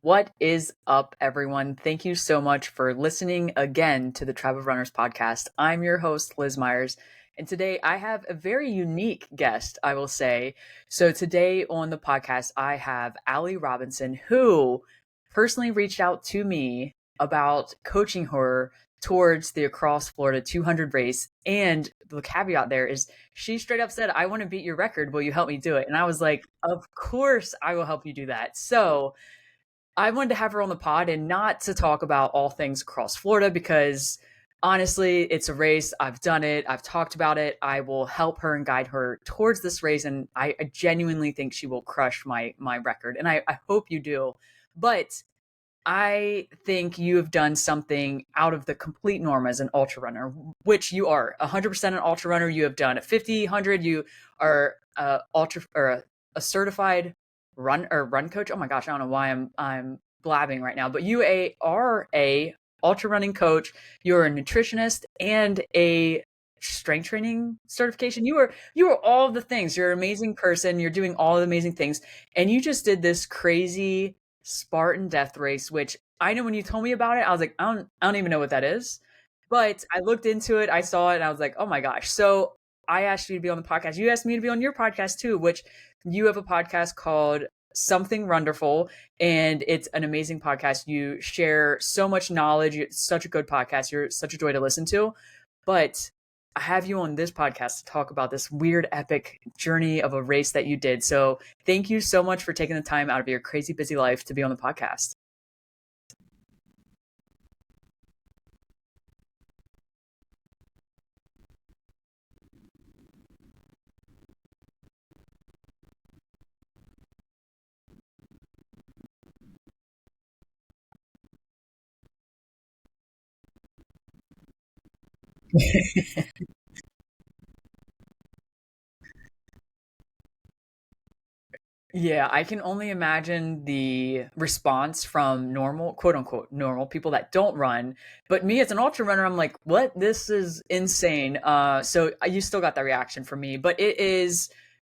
What is up, everyone? Thank you so much for listening again to the Tribe of Runners podcast. I'm your host, Liz Myers, and today I have a very unique guest, I will say. So, today on the podcast, I have Allie Robinson, who personally reached out to me about coaching her towards the Across Florida 200 race. And the caveat there is she straight up said, "I want to beat your record. Will you help me do it?" And I was like, "Of course, I will help you do that." So, I wanted to have her on the pod and not to talk about all things across Florida because honestly, it's a race. I've done it. I've talked about it. I will help her and guide her towards this race. And I genuinely think she will crush my record. And I hope you do. But I think you have done something out of the complete norm as an ultra runner, which you are 100% an ultra runner. You have done a 50, 100. You are ultra or a certified run coach. Oh my gosh, I don't know why I'm blabbing right now, but are a ultra running coach. You're a nutritionist and a strength training certification. You are all of the things. You're an amazing person. You're doing all the amazing things, and you just did this crazy Spartan death race, which I know when you told me about it, I was like, I don't even know what that is. But I looked into it, I saw it, and I was like, oh my gosh. So I asked you to be on the podcast. You asked me to be on your podcast too, which you have a podcast called Something Wonderful, and it's an amazing podcast. You share so much knowledge. It's such a good podcast. You're such a joy to listen to. But I have you on this podcast to talk about this weird, epic journey of a race that you did. So thank you so much for taking the time out of your crazy busy life to be on the podcast. Yeah, I can only imagine the response from normal, quote unquote, normal people that don't run. But me as an ultra runner, I'm like, what? This is insane. So you still got that reaction from me, but it is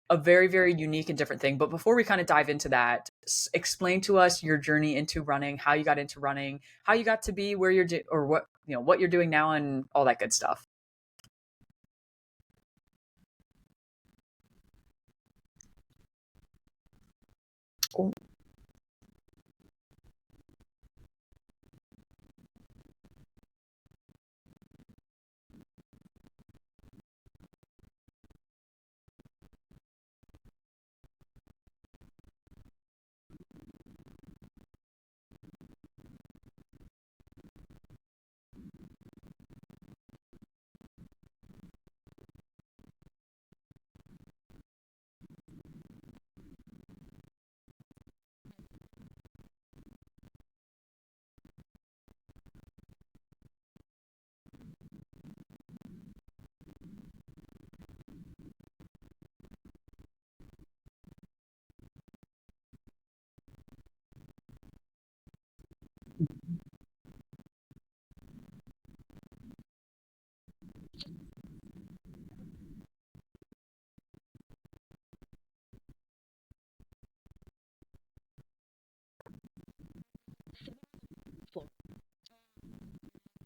a very, very unique and different thing. But before we kind of dive into that, explain to us your journey into running, how you got into running, how you got to be where or what, what you're doing now and all that good stuff. Cool.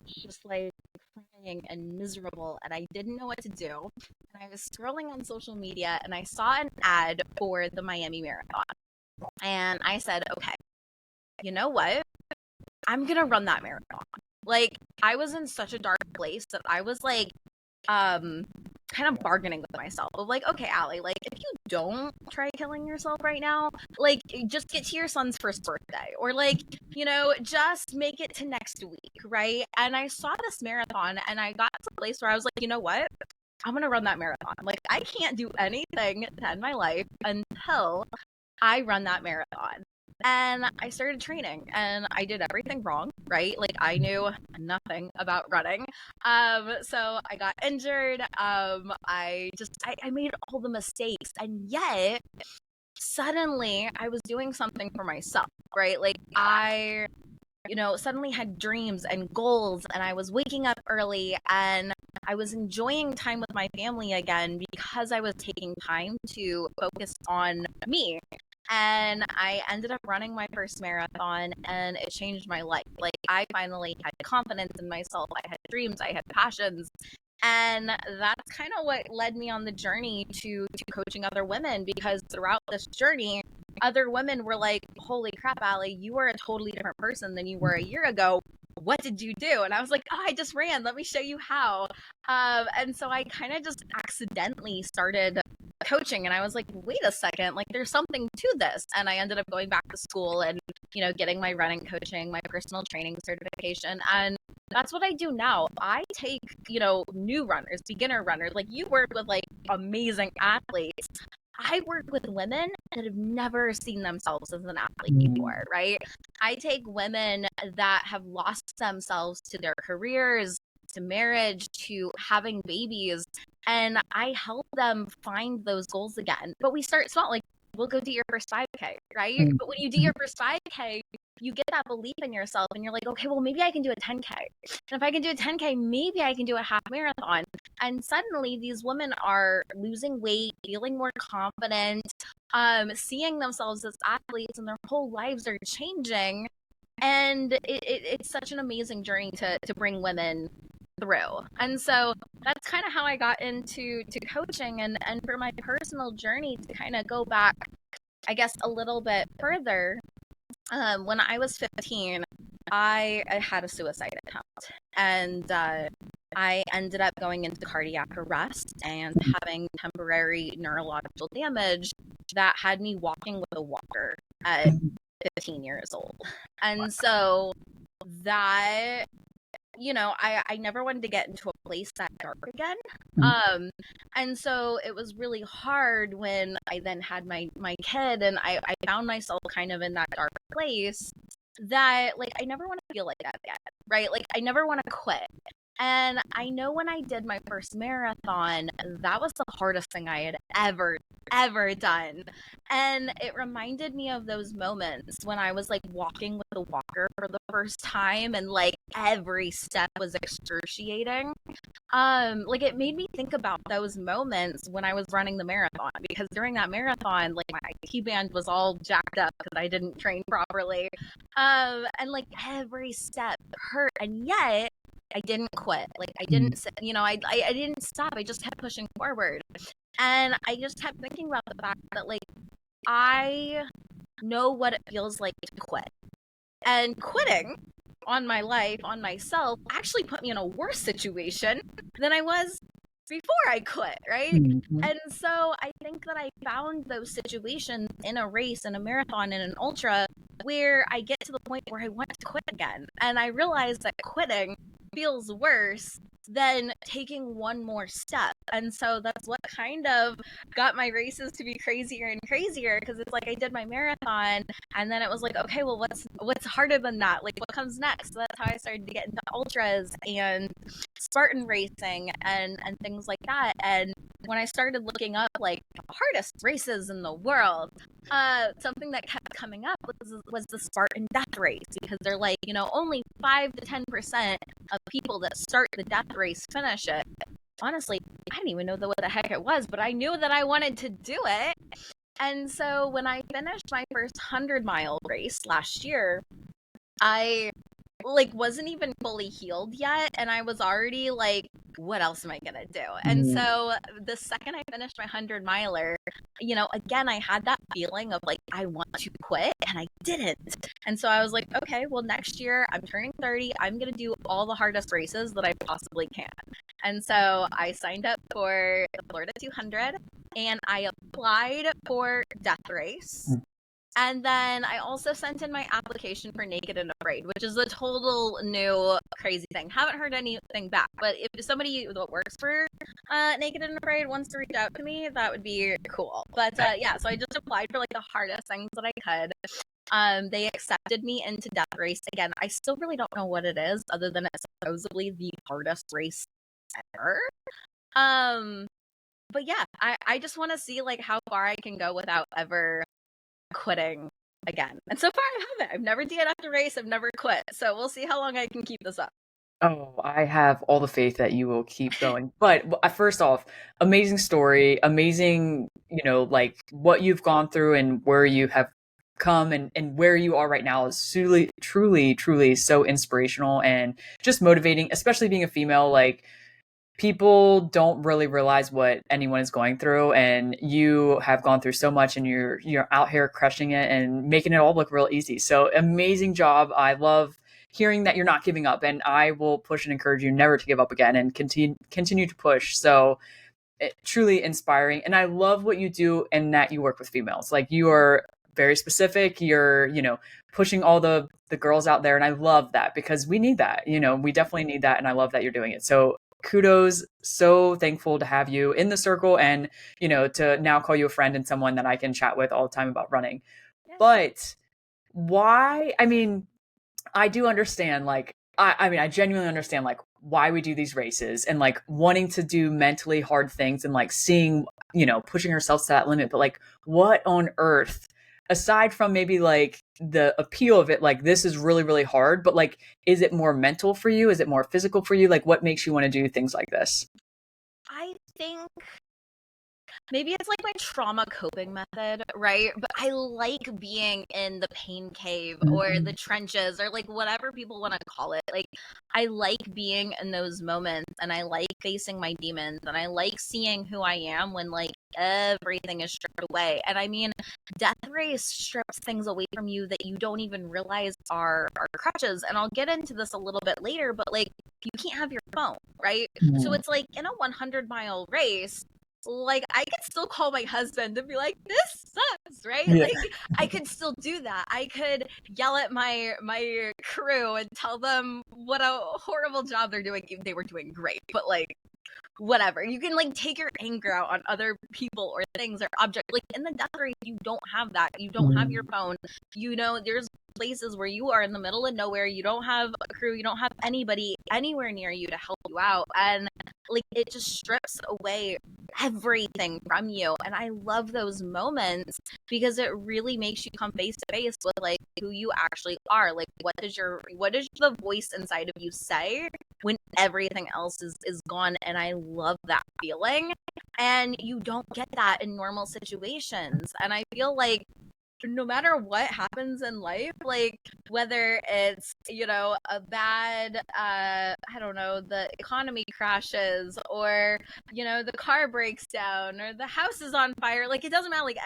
Just like crying and miserable, and I didn't know what to do. And I was scrolling on social media and I saw an ad for the Miami Marathon. And I said, okay, you know what? I'm gonna run that marathon. Like, I was in such a dark place that I was like, um, kind of bargaining with myself of like, okay, Allie, like, if you don't try killing yourself right now, like, just get to your son's first birthday, or like, just make it to next week, right? And I saw this marathon, and I got to a place where I was like, you know what? I'm gonna run that marathon. Like, I can't do anything to end my life until I run that marathon. And I started training and I did everything wrong, right? Like, I knew nothing about running. So I got injured. I made all the mistakes. And yet suddenly I was doing something for myself, right? Like, I suddenly had dreams and goals, and I was waking up early and I was enjoying time with my family again because I was taking time to focus on me. And I ended up running my first marathon, and it changed my life. Like, I finally had confidence in myself. I had dreams, I had passions. And that's kind of what led me on the journey to coaching other women, because throughout this journey, other women were like, holy crap, Allie, you are a totally different person than you were a year ago. What did you do? And I was like, oh, I just ran. Let me show you how. And so I kind of just accidentally started coaching, and I was like, wait a second, like there's something to this. And I ended up going back to school and, getting my running coaching, my personal training certification. And that's what I do now. I take, new runners, beginner runners, like you work with like amazing athletes. I work with women that have never seen themselves as an athlete before, right? I take women that have lost themselves to their careers, to marriage, to having babies, and I help them find those goals again. But we start small, like we'll go do your first 5K, right? But when you do your first 5K, you get that belief in yourself and you're like, okay, well, maybe I can do a 10K. And if I can do a 10K, maybe I can do a half marathon. And suddenly these women are losing weight, feeling more confident, seeing themselves as athletes, and their whole lives are changing. And it's such an amazing journey to bring women through. And so that's kind of how I got into coaching. And for my personal journey, to kind of go back, I guess, a little bit further, when I was 15, I had a suicide attempt, and I ended up going into cardiac arrest and having temporary neurological damage that had me walking with a walker at 15 years old. And so that, I never wanted to get into a place that dark again. And so it was really hard when I then had my kid, and I found myself kind of in that dark place that, like, I never want to feel like that again, right? Like, I never want to quit. And I know when I did my first marathon, that was the hardest thing I had ever done. And it reminded me of those moments when I was like walking with a walker for the first time, and like every step was excruciating. Like, it made me think about those moments when I was running the marathon, because during that marathon, like, my IT band was all jacked up because I didn't train properly. And like every step hurt, and yet I didn't quit. Like, I didn't, I didn't stop. I just kept pushing forward. And I just kept thinking about the fact that, like, I know what it feels like to quit. And quitting on my life, on myself, actually put me in a worse situation than I was before I quit, right? And so I think that I found those situations in a race, in a marathon, in an ultra, where I get to the point where I want to quit again. And I realize that quitting feels worse than taking one more step. And so that's what kind of got my races to be crazier and crazier, because it's like I did my marathon, and then it was like, okay, well, what's harder than that? Like, what comes next? So that's how I started to get into ultras and Spartan racing and things like that. And when I started looking up like the hardest races in the world, something that kept coming up was the Spartan death race, because they're like, only 5 to 10% of people that start the death race finish it. Honestly, I didn't even know what the heck it was, but I knew that I wanted to do it. And so when I finished my first 100-mile race last year, I like wasn't even fully healed yet, and I was already like, what else am I gonna do? And so the second I finished my 100-miler, again, I had that feeling of like, I want to quit, and I didn't. And so I was like, okay, well, next year I'm turning 30, I'm gonna do all the hardest races that I possibly can. And so I signed up for the Florida 200, and I applied for death race. And then I also sent in my application for Naked and Afraid, which is a total new crazy thing. Haven't heard anything back, but if somebody that works for Naked and Afraid wants to reach out to me, that would be cool. But yeah, so I just applied for like the hardest things that I could. They accepted me into Death Race. Again, I still really don't know what it is, other than it's supposedly the hardest race ever. But yeah, I just want to see like how far I can go without ever quitting again. And so far I haven't. I've never DNF'd a race. I've never quit. So we'll see how long I can keep this up. Oh, I have all the faith that you will keep going. But first off, amazing story, amazing, like what you've gone through and where you have come and where you are right now is truly, truly, truly so inspirational and just motivating, especially being a female. Like, people don't really realize what anyone is going through, and you have gone through so much, and you're out here crushing it and making it all look real easy. So amazing job. I love hearing that you're not giving up, and I will push and encourage you never to give up again and continue to push. So truly inspiring, and I love what you do and that you work with females. Like, you are very specific. You're pushing all the girls out there, and I love that because we need that. We definitely need that, and I love that you're doing it. So kudos. So thankful to have you in the circle, and to now call you a friend and someone that I can chat with all the time about running. Yes. But why? I mean, I do understand, like, I mean, I genuinely understand, like, why we do these races and, like, wanting to do mentally hard things and, like, seeing, pushing ourselves to that limit. But, like, what on earth, aside from maybe, like, the appeal of it, like, this is really, really hard, but, like, is it more mental for you? Is it more physical for you? Like, what makes you want to do things like this? I think maybe it's like my trauma coping method, right? But I like being in the pain cave or the Mhm. trenches or like whatever people want to call it. Like, I like being in those moments and I like facing my demons and I like seeing who I am when like everything is stripped away. And I mean, Death Race strips things away from you that you don't even realize are crutches. And I'll get into this a little bit later, but like, you can't have your phone, right? So Mhm. it's like in a 100-mile race, like I could still call my husband and be like, this sucks, right? Yeah. Like I could still do that. I could yell at my crew and tell them what a horrible job they're doing. They were doing great, but like whatever. You can like take your anger out on other people or things or objects. Like in the death race, you don't have that. You don't have your Mhm. phone. There's places where you are in the middle of nowhere. You don't have a crew. You don't have anybody anywhere near you to help you out. And like it just strips away everything from you. And I love those moments because it really makes you come face to face with like who you actually are. Like what does the voice inside of you say when everything else is gone? And I love that feeling. And you don't get that in normal situations. And I feel like no matter what happens in life, like whether it's a bad I don't know, the economy crashes or the car breaks down or the house is on fire, like it doesn't matter, like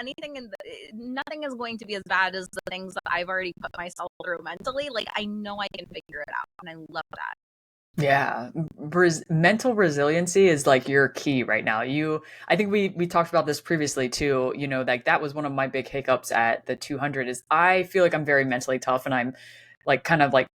nothing is going to be as bad as the things that I've already put myself through mentally. Like I know I can figure it out and I love that. Yeah, mental resiliency is like your key right now. I think we talked about this previously too. Like, that was one of my big hiccups at the 200. Is I feel like I'm very mentally tough, and I'm like kind of like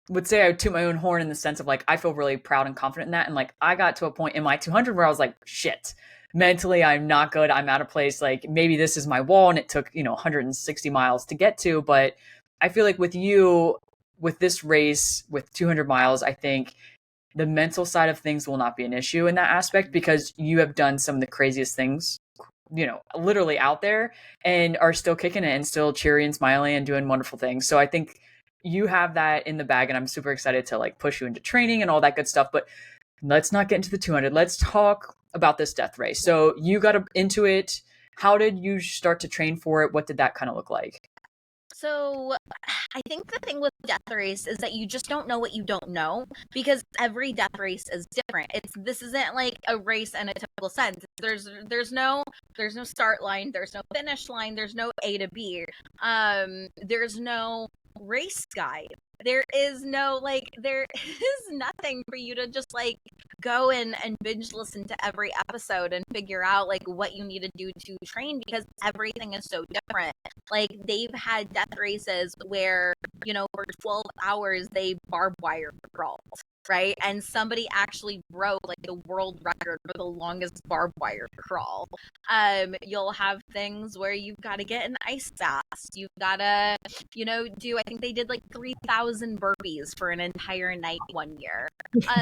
would say I toot my own horn in the sense of, like, I feel really proud and confident in that. And like, I got to a point in my 200 where I was like, shit, mentally I'm not good. I'm out of place. Like, maybe this is my wall, and it took 160 miles to get to. But I feel like with you, with this race, with 200 miles, I think the mental side of things will not be an issue in that aspect, because you have done some of the craziest things, literally out there, and are still kicking it and still cheery and smiling and doing wonderful things. So I think you have that in the bag, and I'm super excited to like push you into training and all that good stuff. But let's not get into the 200. Let's talk about this death race. So you got into it. How did you start to train for it? What did that kind of look like? So I think the thing with death race is that you just don't know what you don't know because every death race is different. This isn't like a race in a typical sense. There's no start line, there's no finish line, there's no A to B. There's no race guide. There is nothing for you to just like go and binge listen to every episode and figure out like what you need to do to train because everything is so different. Like they've had death races where, for 12 hours they barbed wire crawled, right? And somebody actually broke like the world record for the longest barbed wire crawl. You'll have things where you've got to get an ice bath. You've got to, I think they did like 3,000 burpees for an entire night one year.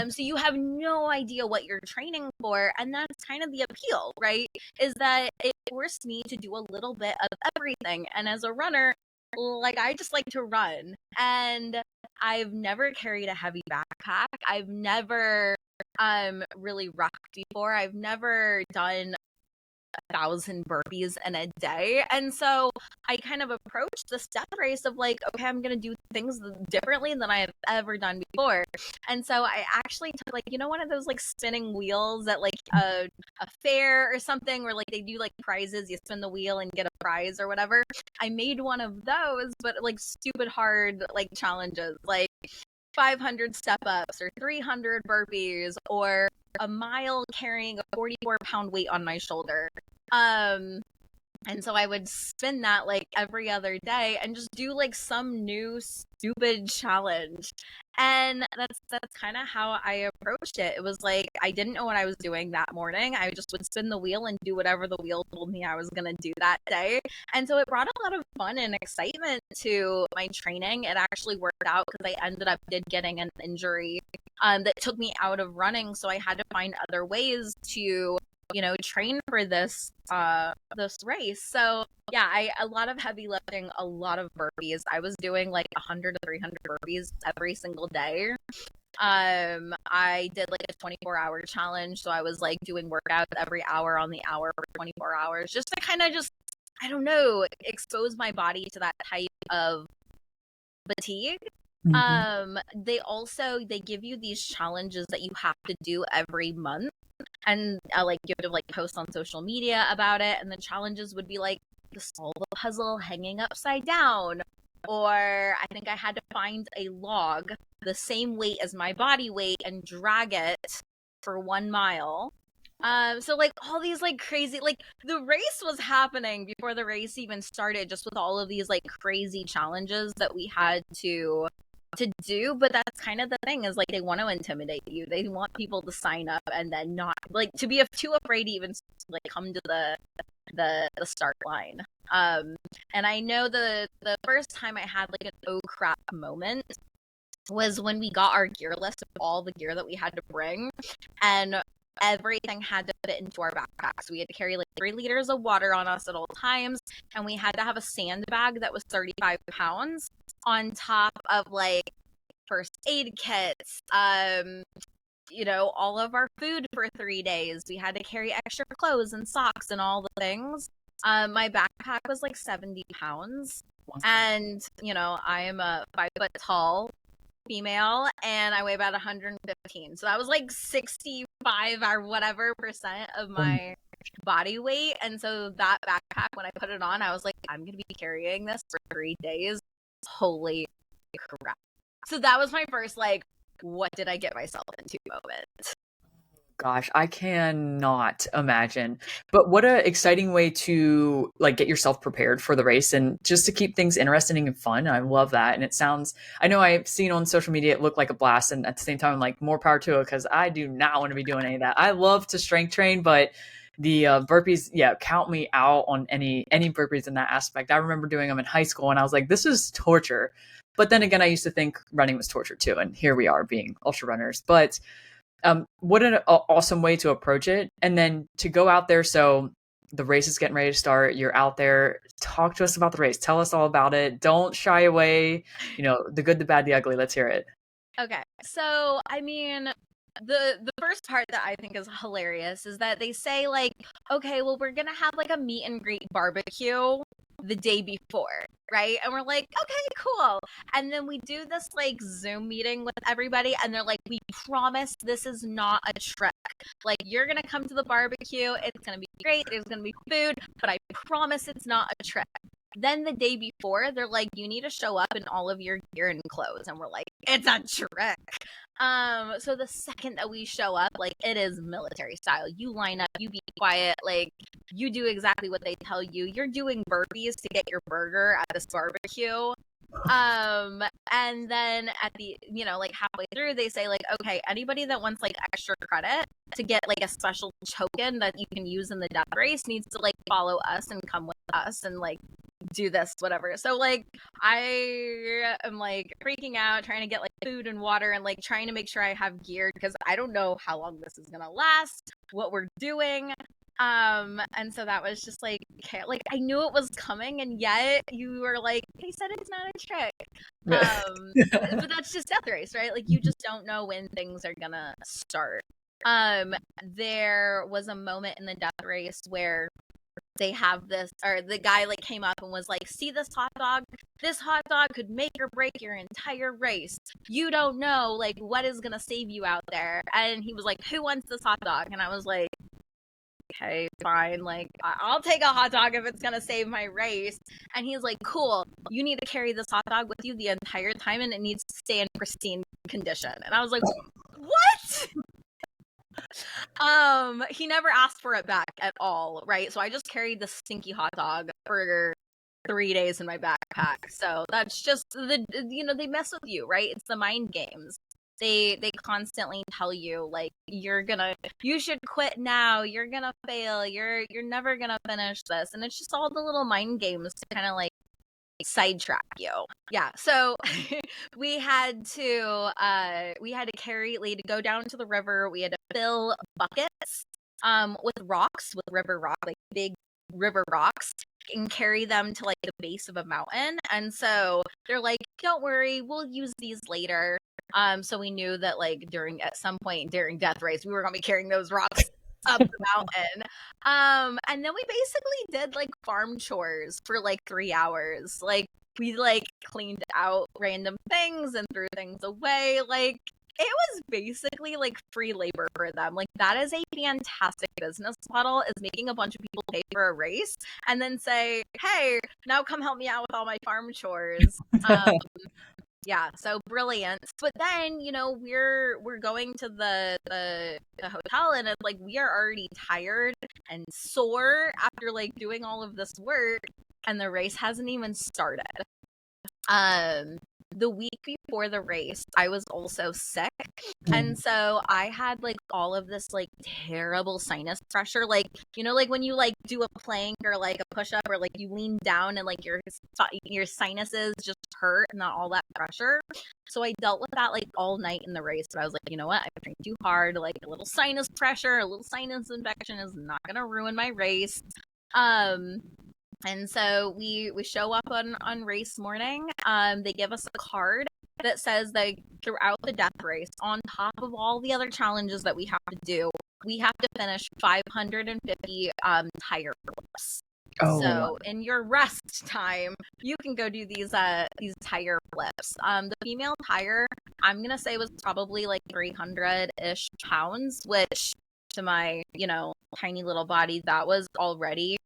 So you have no idea what you're training for. And that's kind of the appeal, right? Is that it forced me to do a little bit of everything. And as a runner, like I just like to run. And I've never carried a heavy backpack. I've never really rocked before. I've never done 1,000 burpees in a day. And so I kind of approached the step race of like, okay, I'm going to do things differently than I have ever done before. And so I actually took like, one of those like spinning wheels at like a fair or something where like they do like prizes. You spin the wheel and get a prize or whatever. I made one of those, but like stupid hard like challenges, like 500 step ups or 300 burpees or a mile carrying a 44-pound weight on my shoulder. And so I would spin that like every other day and just do like some new stupid challenge. And that's kind of how I approached it. It was like I didn't know what I was doing that morning. I just would spin the wheel and do whatever the wheel told me I was going to do that day. And so it brought a lot of fun and excitement to my training. It actually worked out because I ended up getting an injury that took me out of running. So I had to find other ways to train for this race. So yeah, a lot of heavy lifting, a lot of burpees. I was doing like 100 to 300 burpees every single day. I did like a 24-hour challenge, so I was like doing workouts every hour on the hour for 24 hours just to kind of I don't know, expose my body to that type of fatigue. They give you these challenges that you have to do every month, and like you have to like post on social media about it, and the challenges would be like to solve a puzzle hanging upside down, or I think I had to find a log the same weight as my body weight and drag it for 1 mile. So like all these like crazy, like the race was happening before the race even started, just with all of these like crazy challenges that we had to do. But that's kind of the thing, is like they want to intimidate you. They want people to sign up and then not like to be too afraid to even like come to the start line. And I know the first time I had like an oh crap moment was when we got our gear list of all the gear that we had to bring, and everything had to fit into our backpacks. We had to carry like 3 liters of water on us at all times, and we had to have a sandbag that was 35 pounds on top of like first aid kits, all of our food for 3 days. We had to carry extra clothes and socks and all the things. My backpack was like 70 pounds. And, I am a 5 foot tall female and I weigh about 115. So that was like 65 or whatever percent of my body weight. And so that backpack, when I put it on, I was like, I'm going to be carrying this for 3 days. Holy crap. So that was my first, like, what did I get myself into moment. Gosh, I cannot imagine. But what a exciting way to like get yourself prepared for the race and just to keep things interesting and fun. I love that. And it sounds, I know I've seen on social media it looked like a blast, and at the same time I'm like, more power to it, because I do not want to be doing any of that. I love to strength train, but the burpees, yeah, count me out on any burpees in that aspect. I remember doing them in high school and I was like, this is torture. But then again, I used to think running was torture too, and here we are being ultra runners. But what an awesome way to approach it. And then to go out there. So the race is getting ready to start. You're out there. Talk to us about the race. Tell us all about it. Don't shy away. The good, the bad, the ugly. Let's hear it. Okay. So, I mean, the first part that I think is hilarious is that they say like, okay, well, we're going to have like a meet and greet barbecue the day before, right? And we're like, okay, cool. And then we do this like Zoom meeting with everybody, and they're like, we promise this is not a trek. Like, you're gonna come to the barbecue, it's gonna be great, there's gonna be food, but I promise it's not a trek. Then the day before, they're like, you need to show up in all of your gear and clothes. And we're like, it's a trek. So the second that we show up, like, it is military style. You line up, you be quiet, like, you do exactly what they tell you. You're doing burpees to get your burger at this barbecue. And then at the, like halfway through, they say like, okay, anybody that wants like extra credit to get like a special token that you can use in the death race needs to like follow us and come with us and like do this, whatever. So like I am like freaking out, trying to get like food and water and like trying to make sure I have gear, because I don't know how long this is gonna last, what we're doing. And so that was just like I knew it was coming, and yet you were like, they said it's not a trick. But that's just Death Race, right? Like, you just don't know when things are gonna start. There was a moment in the Death Race where they have this, or the guy like came up and was like, see this hot dog? This hot dog could make or break your entire race. You don't know like what is gonna save you out there. And he was like, who wants this hot dog? And I was like, okay, fine. Like, I'll take a hot dog if it's gonna save my race. And he's like, cool. You need to carry this hot dog with you the entire time, and it needs to stay in pristine condition. And I was like, what? He never asked for it back at all, right? So I just carried the stinky hot dog for 3 days in my backpack. So that's just they mess with you, right? It's the mind games. They constantly tell you like you should quit now, you're gonna fail, you're never gonna finish this, and it's just all the little mind games to kind of like sidetrack you. Yeah, so we had to go down to the river. We had to fill buckets with rocks, with river rock, like big river rocks, and carry them to like the base of a mountain. And so they're like, don't worry, we'll use these later. So we knew that like at some point during Death Race, we were gonna be carrying those rocks up the mountain. And then we basically did like farm chores for like 3 hours. Like, we like cleaned out random things and threw things away. Like, it was basically like free labor for them. Like, that is a fantastic business model, is making a bunch of people pay for a race and then say, hey, now come help me out with all my farm chores. Yeah, so brilliant. But then, we're going to the hotel, and it's like we are already tired and sore after like doing all of this work, and the race hasn't even started. The week before the race, I was also sick. And so I had like all of this like terrible sinus pressure. Like, like when you like do a plank or like a push up, or like you lean down and like your sinuses just hurt and not all that pressure. So I dealt with that like all night in the race. But I was like, you know what? I trained too hard. Like, a little sinus pressure, a little sinus infection is not going to ruin my race. And so we show up on race morning. They give us a card that says that throughout the Death Race, on top of all the other challenges that we have to do, we have to finish 550 tire flips. Oh. So in your rest time, you can go do these tire flips. The female tire, I'm gonna say, was probably like 300-ish pounds, which to my tiny little body, that was already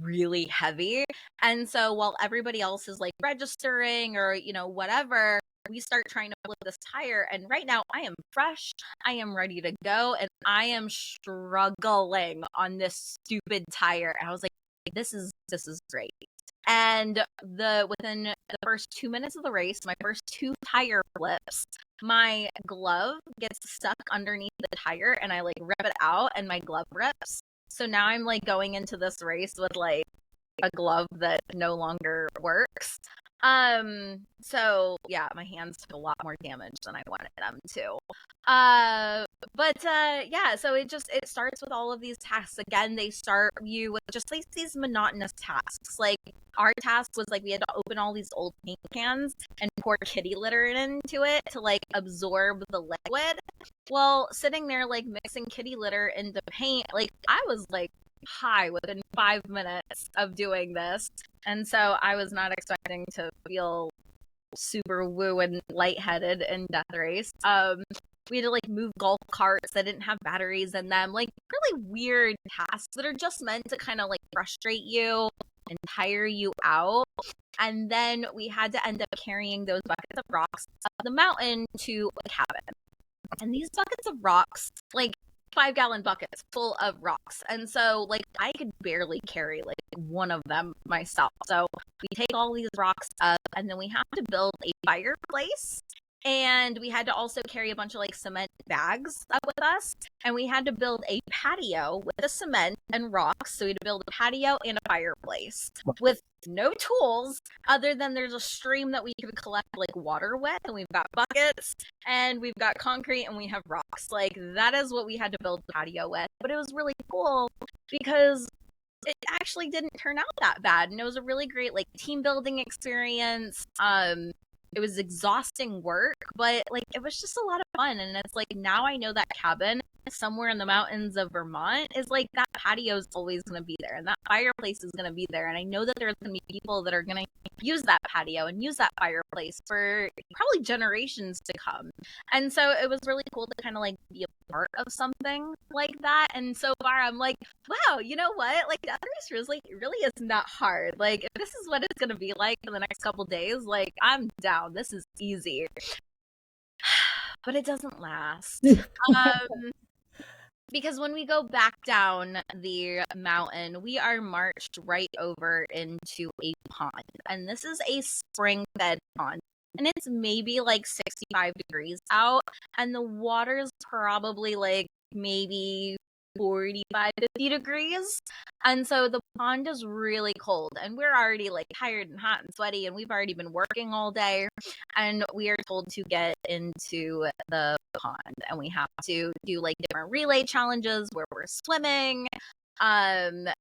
really heavy. And so while everybody else is like registering or whatever, we start trying to flip this tire, and right now I am fresh, I am ready to go, and I am struggling on this stupid tire. And I was like, this is great. And within the first 2 minutes of the race, my first 2 tire flips, my glove gets stuck underneath the tire, and I like rip it out, and my glove rips. So now I'm like going into this race with like a glove that no longer works. So yeah, my hands took a lot more damage than I wanted them to. Yeah, so it starts with all of these tasks. Again, they start you with just like these monotonous tasks. Like, our task was like we had to open all these old paint cans and pour kitty litter into it to like absorb the liquid. Well, sitting there like mixing kitty litter into paint, like I was like high within 5 minutes of doing this. And so I was not expecting to feel super woo and lightheaded in Death Race. We had to like move golf carts that didn't have batteries in them, like really weird tasks that are just meant to kind of like frustrate you and tire you out. And then we had to end up carrying those buckets of rocks up the mountain to a cabin. And these buckets of rocks, like 5-gallon buckets full of rocks. And so like I could barely carry like one of them myself. So we take all these rocks up, and then we have to build a fireplace. And we had to also carry a bunch of like cement bags up with us. And we had to build a patio with the cement and rocks. So we had to build a patio and a fireplace with no tools other than there's a stream that we can collect like water with, and we've got buckets and we've got concrete and we have rocks. Like that is what we had to build the patio with. But it was really cool because it actually didn't turn out that bad, and it was a really great like team building experience. It was exhausting work, but like it was just a lot of fun. And it's like now I know that cabin somewhere in the mountains of Vermont is like that patio is always going to be there, and that fireplace is going to be there, and I know that there's going to be people that are going to use that patio and use that fireplace for probably generations to come. And so it was really cool to kind of like be a part of something like that. And so far I'm like, wow, you know what, like the other really is not hard. Like if this is what it's going to be like for the next couple days, like I'm down, this is easy. But it doesn't last. Because when we go back down the mountain, we are marched right over into a pond. And this is a spring fed pond. And it's maybe like 65 degrees out. And the water's probably like maybe 45, 50 degrees. And so the pond is really cold. And we're already like tired and hot and sweaty. And we've already been working all day. And we are told to get into the pond, and we have to do like different relay challenges where we're swimming. And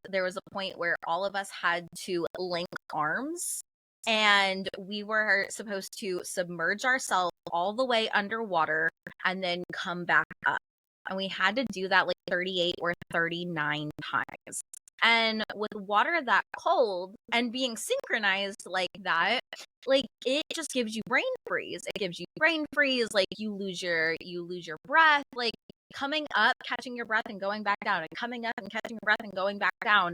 there was a point where all of us had to link arms, and we were supposed to submerge ourselves all the way underwater and then come back up. And we had to do that like 38 or 39 times. And with water that cold and being synchronized like that, like it just gives you brain freeze. It gives you brain freeze. Like you lose your breath. Like coming up, catching your breath and going back down, and coming up and catching your breath and going back down.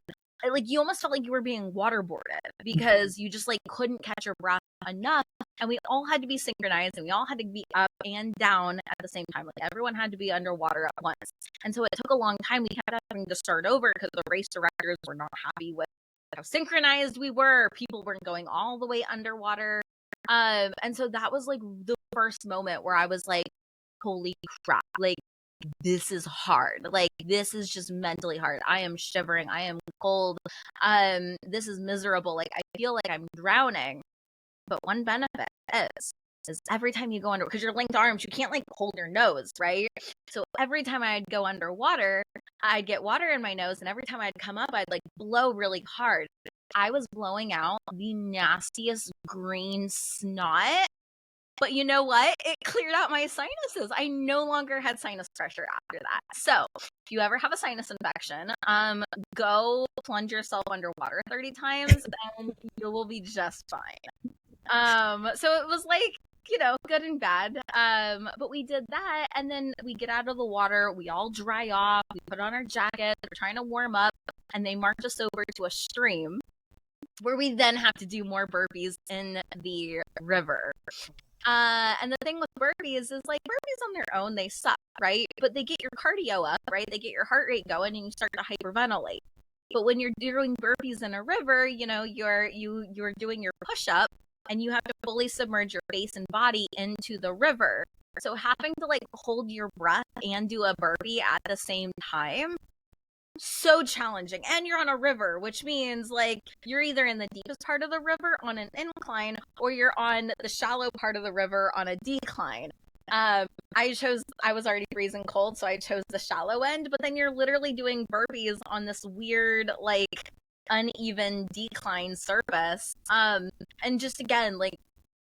Like you almost felt like you were being waterboarded because you just like couldn't catch your breath enough. And we all had to be synchronized, and we all had to be up and down at the same time. Like everyone had to be underwater at once. And so it took a long time. We kept having to start over because the race directors were not happy with how synchronized we were. People weren't going all the way underwater. And so that was like the first moment where I was like, holy crap, like this is hard. Like this is just mentally hard. I am shivering. I am cold. This is miserable. Like I feel like I'm drowning. But one benefit is every time you go under, because you're linked arms, you can't like hold your nose, right? So every time I'd go underwater, I'd get water in my nose, and every time I'd come up, I'd like blow really hard. I was blowing out the nastiest green snot. But you know what? It cleared out my sinuses. I no longer had sinus pressure after that. So if you ever have a sinus infection, go plunge yourself underwater 30 times and you will be just fine. So it was like, you know, good and bad. But we did that, and then we get out of the water, we all dry off, we put on our jackets, we're trying to warm up, and they march us over to a stream where we then have to do more burpees in the river. And the thing with burpees is like burpees on their own, they suck, right? But they get your cardio up, right? They get your heart rate going, and you start to hyperventilate. But when you're doing burpees in a river, you know, you're doing your push-up, and you have to fully submerge your face and body into the river. So having to like hold your breath and do a burpee at the same time, so challenging. And you're on a river, which means like you're either in the deepest part of the river on an incline, or you're on the shallow part of the river on a decline. I was already freezing cold, so I chose the shallow end, but then you're literally doing burpees on this weird like uneven decline surface. And just again, like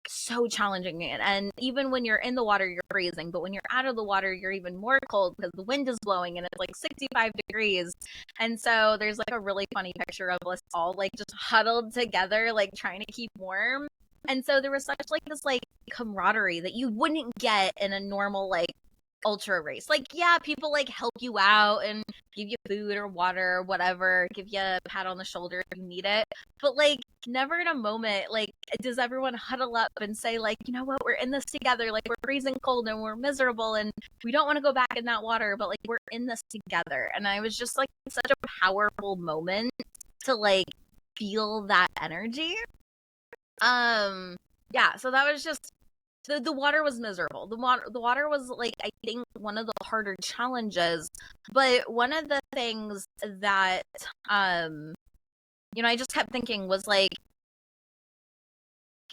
so challenging. And even when you're in the water, you're freezing, but when you're out of the water, you're even more cold because the wind is blowing and it's like 65 degrees. And so there's like a really funny picture of us all like just huddled together, like trying to keep warm. And so there was such like this like camaraderie that you wouldn't get in a normal like ultra race. Like, yeah, people like help you out and give you food or water or whatever, give you a pat on the shoulder if you need it. But like never in a moment like does everyone huddle up and say like, you know what, we're in this together, like we're freezing cold and we're miserable and we don't want to go back in that water, but like we're in this together. And I was just like such a powerful moment to like feel that energy. Yeah, so that was just the water was miserable. The water was like I think one of the harder challenges, but one of the things that I just kept thinking was like,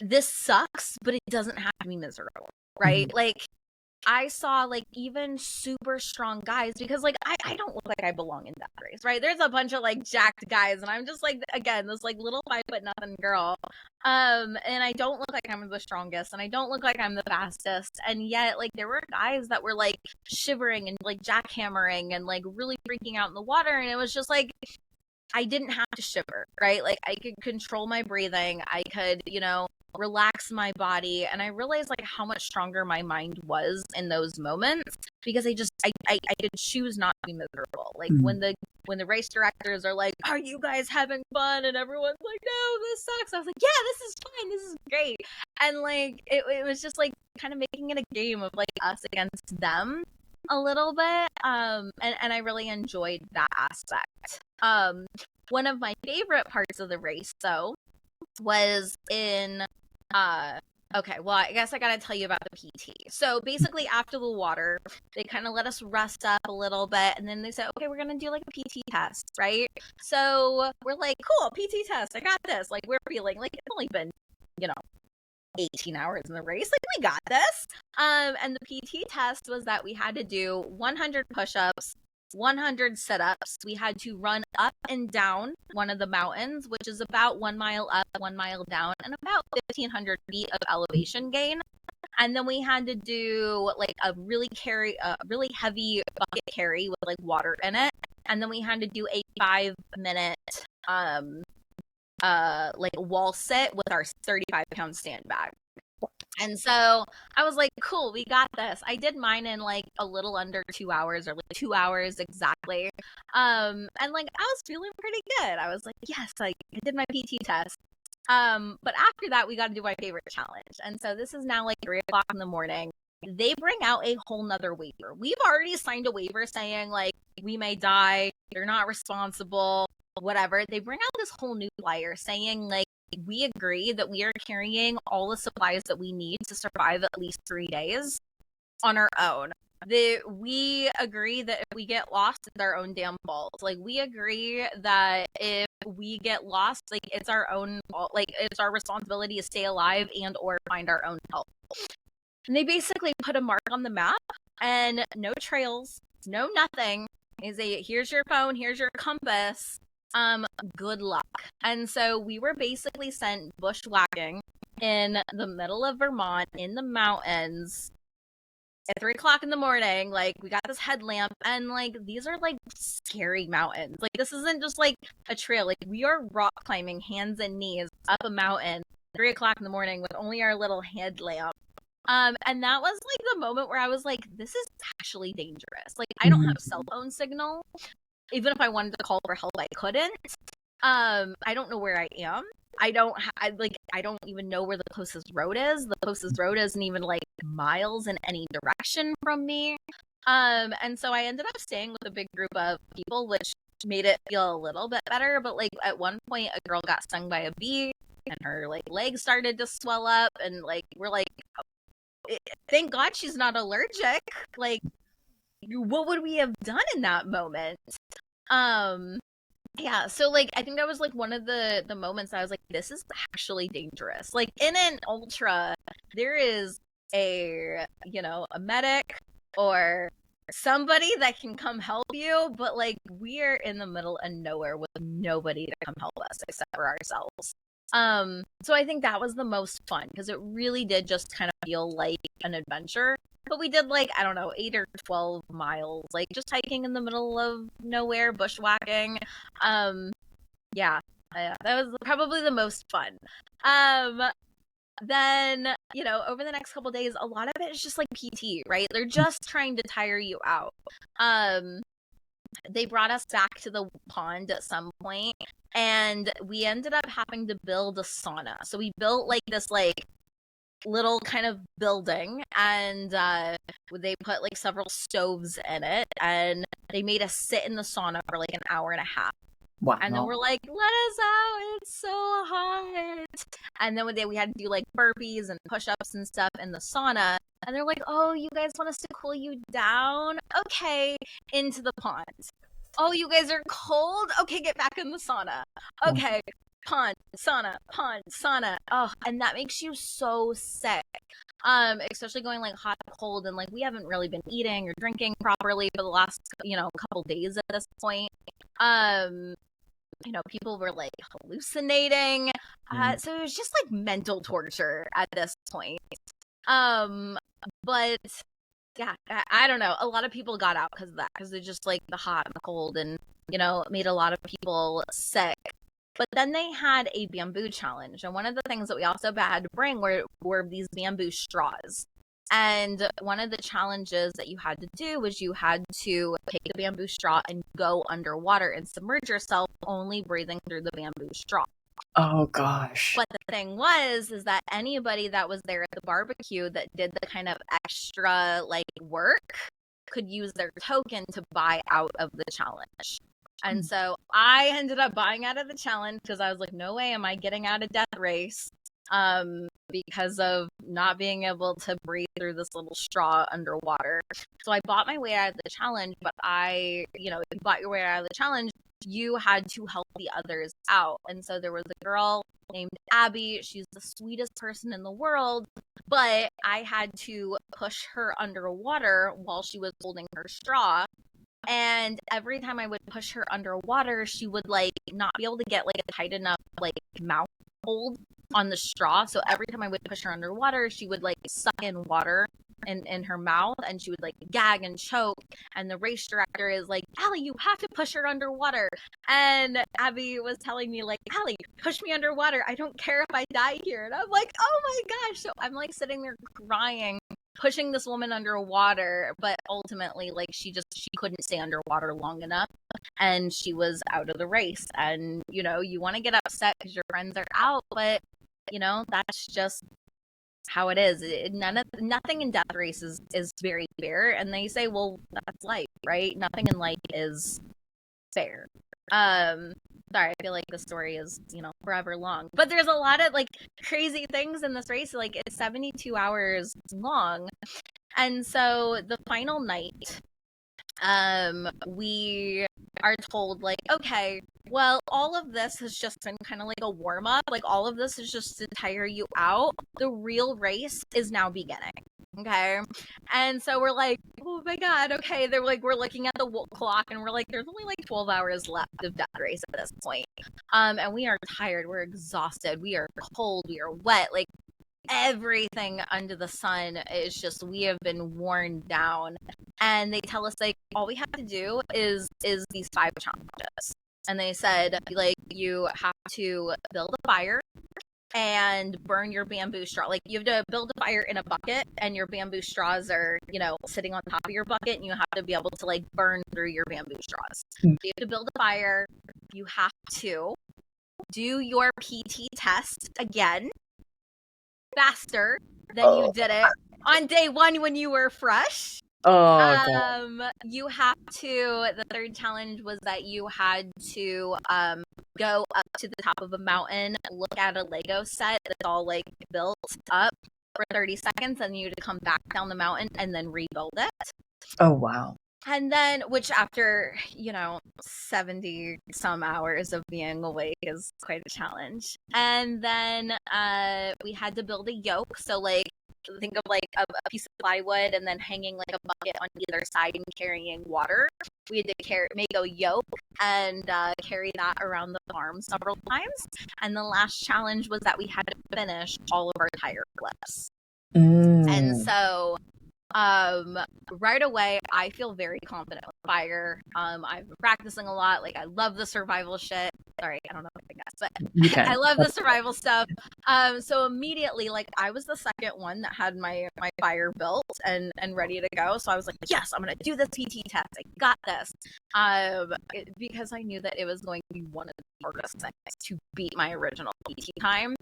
this sucks, but it doesn't have to be miserable, right? Mhm. Like, I saw like even super strong guys, because like I don't look like I belong in that race, right? There's a bunch of like jacked guys, and I'm just like, again, this like little 5'0" girl. And I don't look like I'm the strongest, and I don't look like I'm the fastest. And yet like there were guys that were like shivering and like jackhammering and like really freaking out in the water. And it was just like, I didn't have to shiver, right? Like I could control my breathing. I could, relax my body. And I realized like how much stronger my mind was in those moments, because I could choose not to be miserable. Like Mhm. when the race directors are like, "Are you guys having fun?" And everyone's like, "No, this sucks." I was like, "Yeah, this is fine. This is great." And like it was just like kind of making it a game of like us against them a little bit. And I really enjoyed that aspect. One of my favorite parts of the race, though, was in okay, well, I guess I gotta tell you about the PT. So basically, after the water, they kind of let us rest up a little bit, and then they said, okay, we're gonna do like a PT test, right? So we're like, cool, PT test, I got this. Like, we're feeling like it's only been, you know, 18 hours in the race. Like, we got this. And the PT test was that we had to do 100 push-ups, 100 sit-ups. We had to run up and down one of the mountains, which is about 1 mile up, 1 mile down, and about 1,500 feet of elevation gain. And then we had to do like a really heavy bucket carry with like water in it. And then we had to do a 5 minute like wall sit with our 35-pound stand bag. And so I was like, cool, we got this. I did mine in like a little under 2 hours, or like 2 hours exactly. And like I was feeling pretty good. I was like, yes, like I did my PT test. But after that, we got to do my favorite challenge. And so this is now like 3 o'clock in the morning. They bring out a whole nother waiver. We've already signed a waiver saying like we may die, you're not responsible, whatever. They bring out this whole new flyer saying like, we agree that we are carrying all the supplies that we need to survive at least 3 days on our own. We agree that if we get lost, it's our own damn fault. Like, we agree that if we get lost, like it's our own fault. Like, it's our responsibility to stay alive and or find our own help. And they basically put a mark on the map, and no trails, no nothing. They say, here's your phone, here's your compass. Good luck. And so we were basically sent bushwhacking in the middle of Vermont in the mountains at 3 o'clock in the morning. Like, we got this headlamp, and like these are like scary mountains. Like, this isn't just like a trail. Like, we are rock climbing hands and knees up a mountain 3 o'clock in the morning with only our little headlamp. And that was like the moment where I was like, this is actually dangerous. Like, I don't have cell phone signal. Even if I wanted to call for help, I couldn't. I don't know where I am. I don't even know where the closest road is. The closest road isn't even like miles in any direction from me. And so I ended up staying with a big group of people, which made it feel a little bit better. But like at one point, a girl got stung by a bee, and her like legs started to swell up, and like we're like, thank God she's not allergic. Like, what would we have done in that moment? Yeah, so like I think that was like one of the moments I was like, this is actually dangerous. Like, in an ultra, there is a medic or somebody that can come help you, but like we are in the middle of nowhere with nobody to come help us except for ourselves. So I think that was the most fun, because it really did just kind of feel like an adventure. But we did like, I don't know, 8 or 12 miles, like just hiking in the middle of nowhere, bushwhacking. Yeah, that was probably the most fun. Then, over the next couple days, a lot of it is just like PT, right? They're just trying to tire you out. They brought us back to the pond at some point, and we ended up having to build a sauna. So we built like this like little kind of building, and they put like several stoves in it, and they made us sit in the sauna for like an hour and a half. Wow. And then we're like, let us out, it's so hot. And then we had to do like burpees and push-ups and stuff in the sauna, and they're like, oh, you guys want us to cool you down? Okay, into the pond. Oh, you guys are cold? Okay, get back in the sauna. Okay, pond, sauna, pond, sauna. Oh, and that makes you so sick. Especially going like hot to cold, and like we haven't really been eating or drinking properly for the last, couple days at this point. Um, people were like hallucinating. So it was just like mental torture at this point. Um, but yeah, I don't know. A lot of people got out because of that, because it's just like the hot and the cold, and it made a lot of people sick. But then they had a bamboo challenge, and one of the things that we also had to bring were these bamboo straws. And one of the challenges that you had to do was you had to take a bamboo straw and go underwater and submerge yourself, only breathing through the bamboo straw. Oh gosh. But the thing is that anybody that was there at the barbecue that did the kind of extra like work could use their token to buy out of the challenge. And so I ended up buying out of the challenge because I was like, no way am I getting out of Death Race because of not being able to breathe through this little straw underwater. So I bought my way out of the challenge, but if you bought your way out of the challenge, you had to help the others out. And so there was a girl named Abby. She's the sweetest person in the world, but I had to push her underwater while she was holding her straw. And every time I would push her underwater, she would like not be able to get like a tight enough like mouth hold on the straw. So every time I would push her underwater, she would like suck in water in her mouth, and she would like gag and choke. And the race director is like, Allie, you have to push her underwater. And Abby was telling me like, Allie, push me underwater. I don't care if I die here. And I'm like, oh my gosh. So I'm like sitting there crying, pushing this woman underwater, but ultimately like she couldn't stay underwater long enough, and she was out of the race. And you want to get upset because your friends are out, but that's just how it is. Nothing in Death Race is very fair, and they say, well, that's life, right? Nothing in life is fair. Sorry, I feel like the story is forever long, but there's a lot of like crazy things in this race. Like it's 72 hours long, and so the final night, we are told like, okay, well, all of this has just been kind of like a warm up. Like all of this is just to tire you out. The real race is now beginning. Okay. And so we're like, oh my God. Okay. They're like, we're looking at the clock, and we're like, there's only like 12 hours left of Death Race at this point. And we are tired. We're exhausted. We are cold. We are wet. Like everything under the sun is just, we have been worn down. And they tell us like all we have to do is these 5 challenges. And they said like you have to build a fire and burn your bamboo straw. Like you have to build a fire in a bucket, and your bamboo straws are sitting on top of your bucket, and you have to be able to like burn through your bamboo straws. You have to build a fire. You have to do your PT test again faster than you did it on day 1 when you were fresh. Oh God. You have to, the third challenge was that you had to go up to the top of a mountain, look at a Lego set that's all like built up for 30 seconds, and you had to come back down the mountain and then rebuild it. Oh wow. And then, which after 70 some hours of being awake is quite a challenge. And then we had to build a yoke. So like think of like a piece of plywood, and then hanging like a bucket on either side and carrying water. We had to make a yoke and carry that around the farm several times. And the last challenge was that we had to finish all of our tire flips. And so right away, I feel very confident with fire. I've been practicing a lot. Like I love the survival shit. Sorry, I don't know if I guess, but I love the survival stuff. So immediately, like I was the second one that had my fire built and ready to go. So I was like, yes, I'm gonna do this PT test. I got this. Because I knew that it was going to be one of the hardest things to beat my original PT time.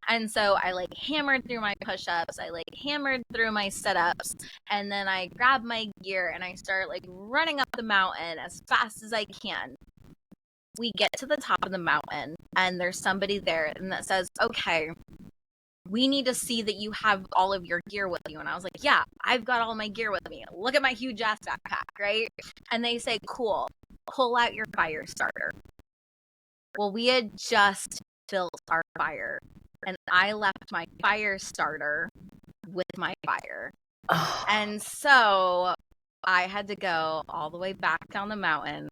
And so I like hammered through my push-ups. I like hammered through my sit-ups. And then I grab my gear and I start like running up the mountain as fast as I can. We get to the top of the mountain, and there's somebody there, and that says, okay, we need to see that you have all of your gear with you. And I was like, yeah, I've got all my gear with me. Look at my huge ass backpack, right? And they say, cool. pull out your fire starter. Well, we had just built our fire, and I left my fire starter with my fire. And so I had to go all the way back down the mountain,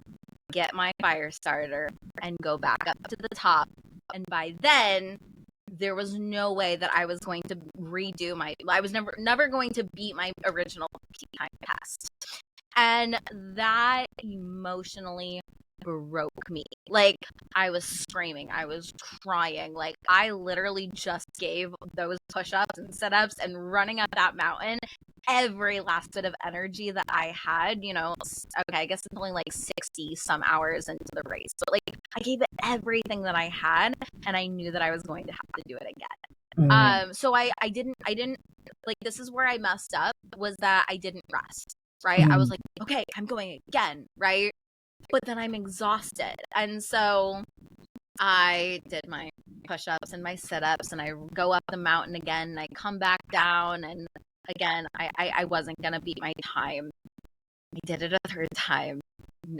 get my fire starter, and go back up to the top. And by then, there was no way that I was going to I was never going to beat my original time test. And that emotionally broke me. Like, I was screaming, I was crying. Like, I literally just gave those push-ups and sit-ups and running up that mountain every last bit of energy that I had. Okay, I guess it's only like 60 some hours into the race, but like, I gave it everything that I had, and I knew that I was going to have to do it again. So I didn't like, this is where I messed up, was that I didn't rest. Right? I was like, okay, I'm going again, right? But then I'm exhausted. And so I did my push-ups and my sit-ups, and I go up the mountain again, and I come back down, and again, I wasn't going to beat my time. I did it a third time.